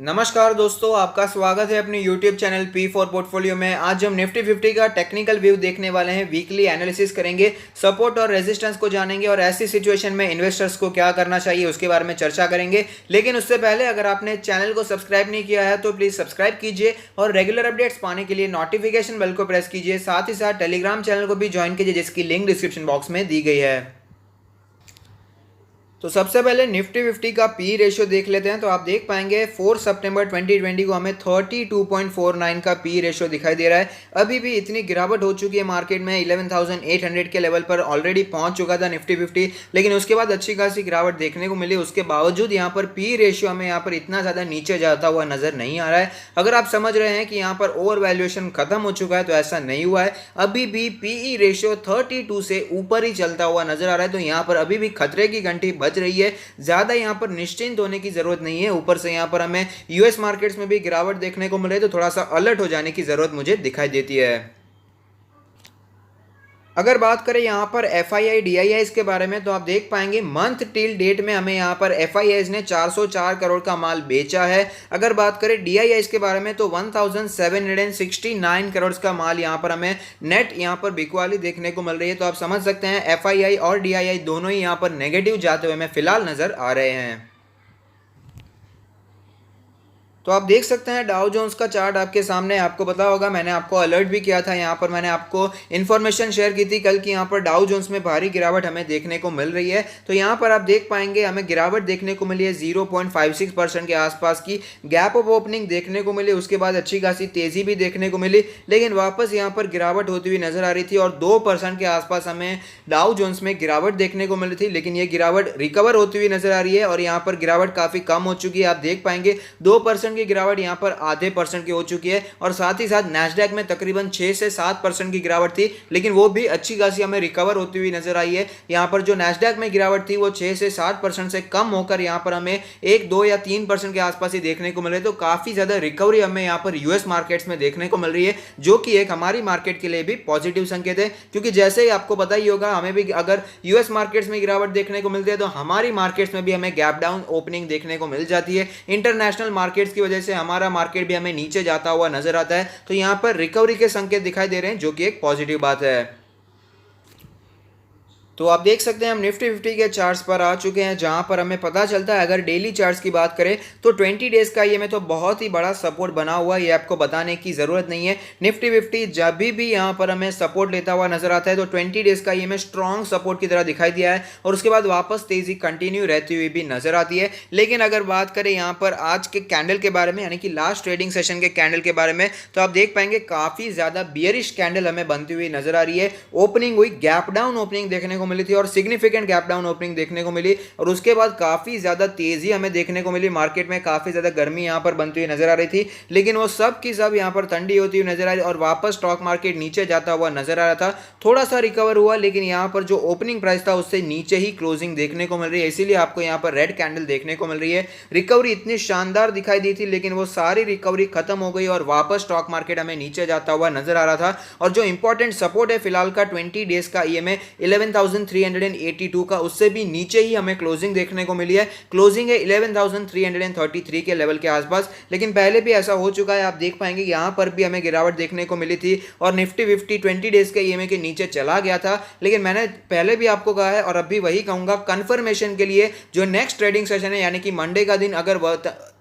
नमस्कार दोस्तों, आपका स्वागत है अपने YouTube चैनल P4 पोर्टफोलियो में। आज हम निफ्टी 50 का टेक्निकल व्यू देखने वाले हैं, वीकली एनालिसिस करेंगे, सपोर्ट और रेजिस्टेंस को जानेंगे और ऐसी सिचुएशन में इन्वेस्टर्स को क्या करना चाहिए उसके बारे में चर्चा करेंगे। लेकिन उससे पहले अगर आपने चैनल को सब्सक्राइब नहीं किया है तो प्लीज़ सब्सक्राइब कीजिए और रेगुलर अपडेट्स पाने के लिए नोटिफिकेशन बेल को प्रेस कीजिए। साथ ही साथ टेलीग्राम चैनल को भी ज्वाइन कीजिए जिसकी लिंक डिस्क्रिप्शन बॉक्स में दी गई है। तो सबसे पहले निफ्टी 50 का पी रेशियो देख लेते हैं। तो आप देख पाएंगे 4 सितंबर 2020 को हमें 32.49 का पी रेशियो दिखाई दे रहा है। अभी भी इतनी गिरावट हो चुकी है मार्केट में, 11,800 के लेवल पर ऑलरेडी पहुंच चुका था निफ्टी 50, लेकिन उसके बाद अच्छी खासी गिरावट देखने को मिली। उसके बावजूद यहाँ पर पी रेशियो हमें यहाँ पर इतना ज़्यादा नीचे जाता हुआ नजर नहीं आ रहा है। अगर आप समझ रहे हैं कि यहाँ पर ओवर वैल्यूएशन खत्म हो चुका है तो ऐसा नहीं हुआ है। अभी भी पीई रेशियो 32 से ऊपर ही चलता हुआ नजर आ रहा है। तो यहाँ पर अभी भी खतरे की घंटी बज रही है, ज्यादा यहां पर निश्चिंत होने की जरूरत नहीं है। ऊपर से यहां पर हमें यूएस मार्केट्स में भी गिरावट देखने को मिले तो थोड़ा सा अलर्ट हो जाने की जरूरत मुझे दिखाई देती है। अगर बात करें यहाँ पर F I I D I आई के बारे में तो आप देख पाएंगे मंथ टिल डेट में हमें यहाँ पर एफ आई आई ने 404 करोड़ का माल बेचा है। अगर बात करें डी आई आई के बारे में तो 1769 करोड़ का माल यहाँ पर हमें नेट यहाँ पर बिकवाली देखने को मिल रही है। तो आप समझ सकते हैं एफ आई आई और डी आई आई दोनों ही यहाँ पर नेगेटिव जाते हुए हमें फिलहाल नजर आ रहे हैं। तो आप देख सकते हैं डाउ जोन्स का चार्ट आपके सामने, आपको पता होगा मैंने आपको अलर्ट भी किया था। यहाँ पर मैंने आपको इन्फॉर्मेशन शेयर की थी कल की, यहाँ पर डाउ जोन्स में भारी गिरावट हमें देखने को मिल रही है। तो यहाँ पर आप देख पाएंगे हमें गिरावट देखने को मिली है 0.56% के आसपास की, गैप ऑफ ओपनिंग देखने को मिली, उसके बाद अच्छी खासी तेजी भी देखने को मिली, लेकिन वापस यहाँ पर गिरावट होती हुई नजर आ रही थी और 2% के आसपास हमें डाउ जोन्स में गिरावट देखने को मिली थी। लेकिन ये गिरावट रिकवर होती हुई नजर आ रही है और यहाँ पर गिरावट काफी कम हो चुकी है। आप देख पाएंगे 2% की गिरावट यहां पर आधे परसेंट की हो चुकी है और साथ ही साथ नैस्डैक में तकरीबन 6 से 7% की गिरावट थी, लेकिन वो भी अच्छी खासी हमें रिकवर होती हुई नजर आई है। यहां पर जो नैस्डैक में गिरावट थी वो 6 से 7% से कम होकर यहां पर हमें 1, 2 या 3% के आसपास ही देखने को मिल रही है। तो काफी ज्यादा रिकवरी हमें यहां पर यूएस मार्केट्स में देखने को मिल रही है, जो कि एक हमारी मार्केट के लिए भी पॉजिटिव संकेत है। क्योंकि जैसे ही आपको पता ही होगा, हमें भी अगर यूएस मार्केट्स में गिरावट देखने को मिलती है तो हमारी मार्केट्स में भी हमें गैप डाउन ओपनिंग देखने को मिल जाती है। इंटरनेशनल मार्केट्स की वजह से हमारा मार्केट भी हमें नीचे जाता हुआ नजर आता है। तो यहां पर रिकवरी के संकेत दिखाई दे रहे हैं, जो कि एक पॉजिटिव बात है। तो आप देख सकते हैं हम निफ्टी 50 के चार्ट्स पर आ चुके हैं, जहां पर हमें पता चलता है अगर डेली चार्ट्स की बात करें तो 20 डेज का ये में तो बहुत ही बड़ा सपोर्ट बना हुआ है, ये आपको बताने की जरूरत नहीं है। निफ्टी 50 जब भी यहां पर हमें सपोर्ट लेता हुआ नजर आता है तो 20 डेज का ये में स्ट्रॉन्ग सपोर्ट की तरह दिखाई दिया है और उसके बाद वापस तेजी कंटिन्यू रहती हुई भी नजर आती है। लेकिन अगर बात करें यहाँ पर आज के कैंडल के बारे में, यानी कि लास्ट ट्रेडिंग सेशन के कैंडल के बारे में, तो आप देख पाएंगे काफी ज्यादा बियरिश कैंडल हमें बनती हुई नजर आ रही है। ओपनिंग हुई, गैप डाउन ओपनिंग देखने को मिली थी और सिग्निफिकेंट गैप डाउन ओपनिंग देखने को मिली और उसके बाद काफी ज्यादा तेजी हमें देखने को मिली। मार्केट में काफी ज्यादा गर्मी यहां पर बनती हुई नजर आ रही थी, लेकिन वो सब की सब यहां पर ठंडी होती हुई नजर आ रही और वापस स्टॉक मार्केट नीचे जाता हुआ नजर आ रहा था। थोड़ा सा रिकवर हुआ, लेकिन यहां पर जो ओपनिंग प्राइस था उससे नीचे ही क्लोजिंग देखने को मिल रही है, इसीलिए आपको यहां पर रेड कैंडल देखने को मिल रही है। रिकवरी इतनी शानदार दिखाई दी थी, लेकिन वो सारी रिकवरी खत्म हो गई और वापस स्टॉक मार्केट हमें नीचे जाता हुआ नजर आ रहा था। और जो इंपॉर्टेंट सपोर्ट है फिलहाल का 20 डेज का ईएमए 11,382 का, उससे भी नीचे ही हमें क्लोजिंग देखने को मिली है। क्लोजिंग है 11,333 के लेवल के आसपास, लेकिन पहले भी ऐसा हो चुका है। आप देख पाएंगे यहां पर भी हमें गिरावट देखने को मिली थी और निफ्टी 50 20 डेज के ईएमए के नीचे चला गया था। लेकिन मैंने पहले भी आपको कहा है और अब भी वही कहूंगा, कंफर्मेशन के लिए जो नेक्स्ट ट्रेडिंग सेशन है यानी कि मंडे का दिन, अगर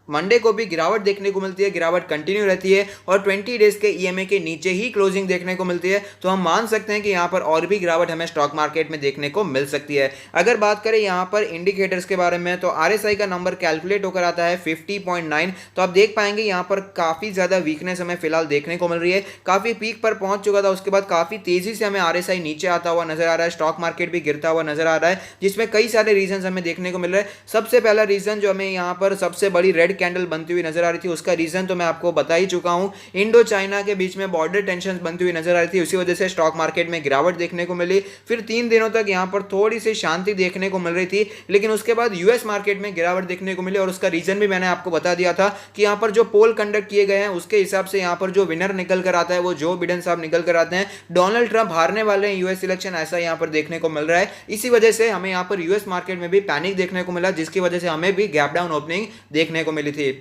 मंडे को भी गिरावट देखने को मिलती है, गिरावट कंटिन्यू रहती है और 20 डेज के ईएमए के नीचे ही क्लोजिंग देखने को मिलती है, तो हम मान सकते हैं कि यहां पर और भी गिरावट हमें स्टॉक मार्केट में देखने को मिल सकती है। अगर बात करें यहां पर इंडिकेटर्स के बारे में तो आरएसआई का नंबर कैलकुलेट होकर आता है 50.9। तो आप देख पाएंगे यहां पर काफी ज्यादा वीकनेस हमें फिलहाल देखने को मिल रही है। काफी पीक पर पहुंच चुका था, उसके बाद काफी तेजी से हमें आरएसआई नीचे आता हुआ नजर आ रहा है, स्टॉक मार्केट भी गिरता हुआ नजर आ रहा है, जिसमें कई सारे रीजन हमें देखने को मिल रहे हैं। सबसे पहला रीजन जो हमें यहां पर सबसे बड़ी रेड कैंडल बनती हुई नजर आ रही थी, उसका रीजन तो मैं आपको बता ही चुका हूं। इंडो चाइना के बीच में बॉर्डर टेंशन बनती हुई नजर आ रही थी, उसी वजह से स्टॉक मार्केट में गिरावट देखने को मिली। फिर 3 दिनों तक यहां पर थोड़ी सी शांति देखने को मिल रही थी, लेकिन उसके बाद यूएस मार्केट में गिरावट देखने को मिली और उसका रीजन भी मैंने आपको बता दिया था कि यहां पर जो पोल कंडक्ट किए गए हैं उसके हिसाब से यहां पर जो विनर निकल कर आता है वो जो बिडेन साहब निकल कर आते हैं। डोनाल्ड ट्रंप हारने वाले हैं यूएस इलेक्शन, ऐसा यहां पर देखने को मिल रहा है। इसी वजह से हमें यहां पर यूएस मार्केट में भी पैनिक देखने को मिला, जिसकी वजह से हमें भी गैप डाउन ओपनिंग देखने को मिली थी।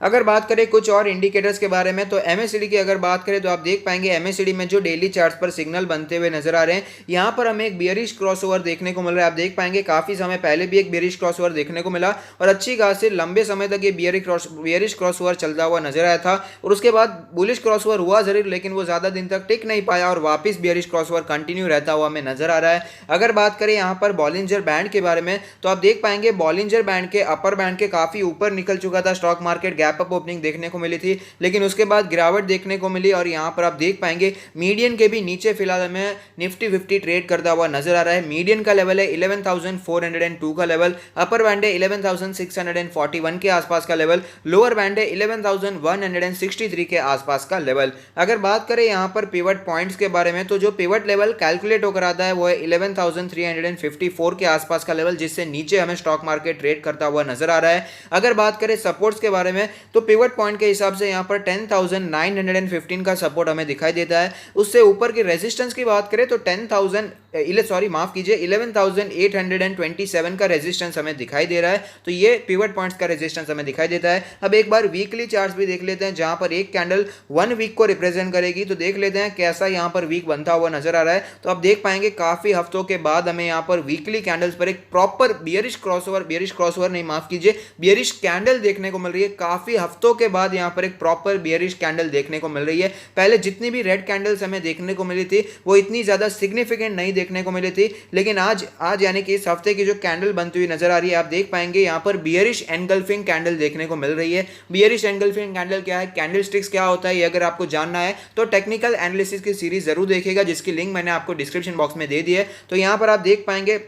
अगर बात करें कुछ और इंडिकेटर्स के बारे में, तो एमएससीडी की अगर बात करें तो आप देख पाएंगे एमएससीडी में जो डेली चार्ट्स पर सिग्नल बनते हुए नजर आ रहे हैं, यहाँ पर हमें एक बियरिश क्रॉसओवर देखने को मिल रहा है। आप देख पाएंगे काफी समय पहले भी एक बियरिश क्रॉसओवर देखने को मिला और अच्छी खासी लंबे समय तक ये बियरिश क्रॉसओवर चलता हुआ नजर आया था और उसके बाद बुलिश क्रॉसओवर हुआ जरूर, लेकिन वो ज्यादा दिन तक टिक नहीं पाया और वापिस बियरिश क्रॉसओवर कंटिन्यू रहता हुआ हमें नजर आ रहा है। अगर बात करें यहाँ पर बॉलिंजर बैंड के बारे में, तो आप देख पाएंगे बॉलिंजर बैंड के अपर बैंड के काफी ऊपर निकल चुका था stock market, gap up opening देखने को मिली थी, लेकिन उसके बाद गिरावट देखने को मिली और यहाँ पर आप देख पाएंगे मीडियन के भी नीचे फिलहाल हमें निफ्टी 50 ट्रेड करता हुआ नजर आ रहा है। मीडियन का लेवल है 11,402 का लेवल, अपर बैंड है 11,641 के आसपास का लेवल, लोअर बैंड है 11,163 के आसपास का लेवल। अगर बात करें यहाँ पर पिवट पॉइंट्स के बारे में, तो जो पिवट लेवल कैलकुलेट होकर आता है वो है 11,354 के आसपास का लेवल, जिससे नीचे हमें स्टॉक मार्केट ट्रेड करता हुआ नजर आ रहा है। अगर बात करें सपोर्ट्स के बारे में, तो पिवट पॉइंट के हिसाब से यहाँ पर 10,915 का सपोर्ट हमें दिखाई देता है। उससे ऊपर की रेजिस्टेंस की बात करें तो 11,827 का रेजिस्टेंस हमें दिखाई दे रहा है। तो ये पिवट पॉइंट्स का रेजिस्टेंस हमें दिखाई देता है। अब एक बार वीकली चार्ट्स भी देख लेते हैं, जहां पर एक कैंडल 1 वीक को रिप्रेजेंट करेगी। तो देख लेते हैं कैसा यहाँ पर वीक बनता हुआ नजर आ रहा है। तो आप देख पाएंगे काफी हफ्तों के बाद हमें यहाँ पर वीकली कैंडल्स पर एक प्रॉपर बियरिश क्रॉसओवर नहीं, माफ कीजिए, बियरिश कैंडल देखने को मिल रही है। काफी हफ्तों के बाद यहाँ पर एक प्रॉपर बियरिश कैंडल देखने को मिल रही है। पहले जितनी भी रेड कैंडल्स हमें देखने को मिली थी वो इतनी ज्यादा सिग्निफिकेंट नहीं देखने को मिली थी, लेकिन आज यानी कि इस हफ्ते की जो कैंडल बनती हुई नजर आ रही है, आप देख पाएंगे यहाँ पर बियरिश एनगल्फिंग कैंडल देखने को मिल रही है। बियरिश एनगल्फिंग कैंडल क्या है, कैंडल स्टिक्स क्या होता है, ये अगर आपको जानना है तो टेक्निकल एनालिसिस की सीरीज जरूर देखिएगा, जिसकी लिंक मैंने आपको डिस्क्रिप्शन बॉक्स में दे दी है। तो यहाँ पर आप देख पाएंगे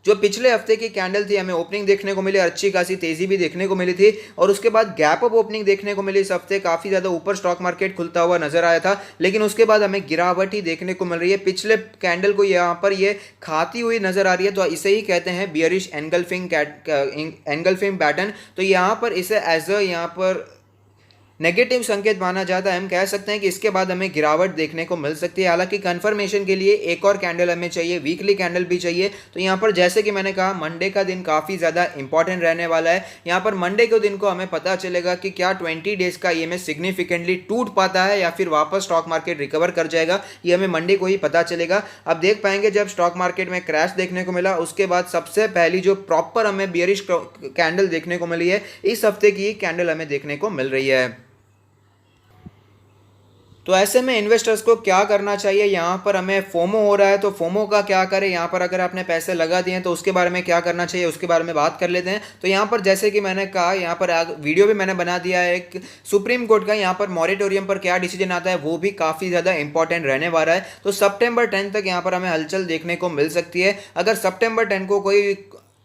जो पिछले हफ्ते की कैंडल थी हमें ओपनिंग देखने को मिली, अच्छी खासी तेजी भी देखने को मिली थी और उसके बाद गैप अप ओपनिंग देखने को मिली। इस हफ्ते काफी ज्यादा ऊपर स्टॉक मार्केट खुलता हुआ नजर आया था, लेकिन उसके बाद हमें गिरावट ही देखने को मिल रही है। पिछले कैंडल को यहाँ पर ये खाती हुई नजर आ रही है, तो इसे ही कहते हैं बियरिश एनगल्फिंग पैटर्न। तो यहाँ पर इसे एज अ यहाँ पर नेगेटिव संकेत माना जाता है। हम कह सकते हैं कि इसके बाद हमें गिरावट देखने को मिल सकती है। हालांकि कंफर्मेशन के लिए एक और कैंडल हमें चाहिए, वीकली कैंडल भी चाहिए। तो यहाँ पर जैसे कि मैंने कहा मंडे का दिन काफ़ी ज़्यादा इंपॉर्टेंट रहने वाला है। यहाँ पर मंडे के दिन को हमें पता चलेगा कि क्या 20 डेज का ईएमए सिग्निफिकेंटली टूट पाता है या फिर वापस स्टॉक मार्केट रिकवर कर जाएगा, ये हमें मंडे को ही पता चलेगा। अब देख पाएंगे जब स्टॉक मार्केट में क्रैश देखने को मिला, उसके बाद सबसे पहली जो प्रॉपर हमें बियरिश कैंडल देखने को मिली है, इस हफ्ते की कैंडल हमें देखने को मिल रही है। तो ऐसे में इन्वेस्टर्स को क्या करना चाहिए, यहाँ पर हमें फोमो हो रहा है तो फोमो का क्या करें। यहाँ पर अगर आपने पैसे लगा दिए हैं तो उसके बारे में क्या करना चाहिए, उसके बारे में बात कर लेते हैं। तो यहाँ पर जैसे कि मैंने कहा, यहाँ पर वीडियो भी मैंने बना दिया है एक सुप्रीम कोर्ट का, यहाँ पर मॉरेटोरियम पर क्या डिसीजन आता है वो भी काफ़ी ज़्यादा इंपॉर्टेंट रहने वाला है। तो सितंबर 10 तक यहाँ पर हमें हलचल देखने को मिल सकती है। अगर सितंबर 10 को कोई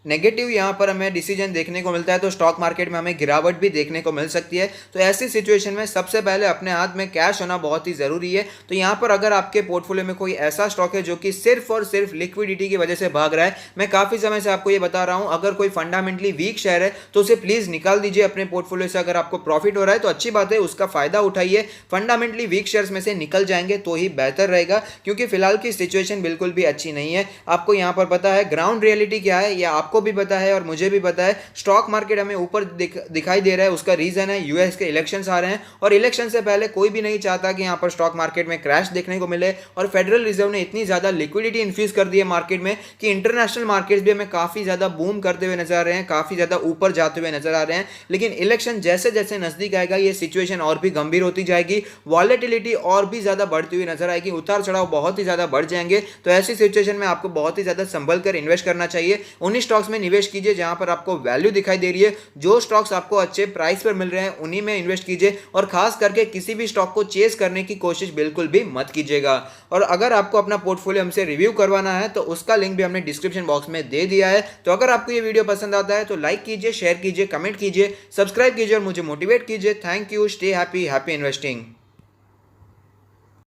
नेगेटिव यहाँ पर हमें डिसीजन देखने को मिलता है तो स्टॉक मार्केट में हमें गिरावट भी देखने को मिल सकती है। तो ऐसी सिचुएशन में सबसे पहले अपने हाथ में कैश होना बहुत ही ज़रूरी है। तो यहाँ पर अगर आपके पोर्टफोलियो में कोई ऐसा स्टॉक है जो कि सिर्फ और सिर्फ लिक्विडिटी की वजह से भाग रहा है, मैं काफ़ी समय से आपको ये बता रहा हूँ, अगर कोई फंडामेंटली वीक शेयर है तो उसे प्लीज़ निकाल दीजिए अपने पोर्टफोलियो से। अगर आपको प्रॉफिट हो रहा है तो अच्छी बात है, उसका फायदा उठाइए। फंडामेंटली वीक शेयर्स में से निकल जाएंगे तो ही बेहतर रहेगा, क्योंकि फिलहाल की सिचुएशन बिल्कुल भी अच्छी नहीं है। आपको यहाँ पर पता है ग्राउंड रियलिटी क्या है, या आपको भी पता है और मुझे भी पता है। स्टॉक मार्केट हमें ऊपर दिखाई दे रहा है, उसका रीजन है यूएस के इलेक्शंस आ रहे हैं और इलेक्शन से पहले कोई भी नहीं चाहता कि यहां पर स्टॉक मार्केट में क्रैश देखने को मिले। और फेडरल रिजर्व ने इतनी ज्यादा लिक्विडिटी इन्फ्यूज कर दी है मार्केट में कि इंटरनेशनल मार्केट्स भी हमें काफी ज्यादा बूम करते हुए नजर आ रहे हैं, काफी ज्यादा ऊपर जाते हुए नजर आ रहे हैं। लेकिन इलेक्शन जैसे जैसे नजदीक आएगा ये सिचुएशन और भी गंभीर होती जाएगी, वॉलेटिलिटी और भी ज्यादा बढ़ती हुई नजर आएगी, उतार चढ़ाव बहुत ही ज्यादा बढ़ जाएंगे। तो ऐसी सिचुएशन में आपको बहुत ही ज्यादा संभल कर इन्वेस्ट करना चाहिए। उन्हीं स्टॉक्स में निवेश कीजिए जहां पर आपको वैल्यू दिखाई दे रही है। जो स्टॉक्स आपको अच्छे प्राइस पर मिल रहे हैं उन्हीं में इन्वेस्ट कीजिए, और खास करके किसी भी स्टॉक को चेस करने की कोशिश बिल्कुल भी मत कीजिएगा। और अगर आपको अपना पोर्टफोलियो हमसे रिव्यू करवाना है तो उसका लिंक भी हमने डिस्क्रिप्शन बॉक्स में दे दिया है। तो अगर आपको ये वीडियो पसंद आता है तो लाइक कीजिए, शेयर कीजिए, कमेंट कीजिए, सब्सक्राइब कीजिए और मुझे मोटिवेट कीजिए। Thank you, stay happy, happy investing.